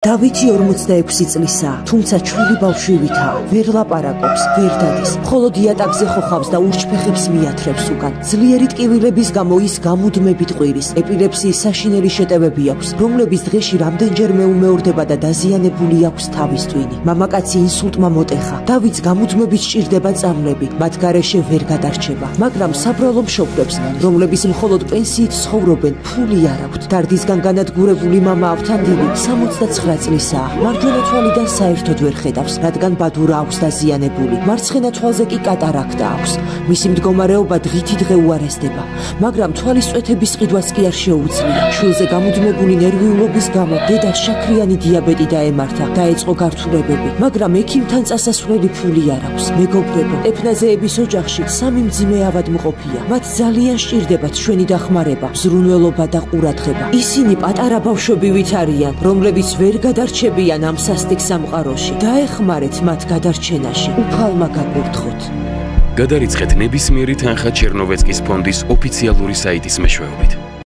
დავითი 46 წლისაა, თუმცა ჩვილი ბავშვივითაა, ვერ ლაპარაკობს, ვერ დადის, მხოლოდ იატაკზე ხოხავს და ურჩფეხებს მიათრებს უკან. ძლიერი ტკივილების გამო ის გამუდმებით ყვირის, ეპილეფსიის საშინელი შეტევები აქვს, რომლების დღეში რამდენჯერმე უმეორდება და დაზიანებული აქვს თავის ტვინი. მამაკაცი ინსულტმა მოტეხა. დავითს გამუდმებით სჭირდება წამლები, მათ გარეშე ვერ გადარჩება, მაგრამ საბრალო მშობლებს, რომლების მხოლოდ პენსიით ცხოვრობენ, ფული არ აქვთ. დარდისგან განადგურებული მამა ავთანდილი 69 წლისაა. მარჯვენა თვალიდან საერთოდ ვერ ხედავს, რადგან ბადურა აქვს დაზიანებული. მარცხენა თვალზე კი კატარაქტა აქვს. მისი მდგომარეობა დღითი დღე უარესდება, მაგრამ თვალის წვეთების ყიდვაც კი არ შეუძლია. შვილზე გამუდმებული ნერვიულობის გამო დედას შაქრიანი დიაბეტი დაემართა, დაეწყო გართულებები, მაგრამ ექიმთან წასასვლელი ფული არ აქვს. მეგობრებო, ეფნაზეების ოჯახში 3 მძიმე ავადმყოფია. მათ ძალიან სჭირდებათ ჩვენი დახმარება, ზრუნველობა და ყურადღება. ისინი პატარა ბავშვებივით არიან, რომლებიც ვერ გადარჩებიან ამ სასტიკ სამყაროში. დაეხმარეთ მათ გადარჩენაში, უფალმა გაგურთხოთ. გადარიცხეთ ნებისმიერი თანხა ჩერნოვეცკის ფონდის ოფიციალური საიტის მეშვეობით.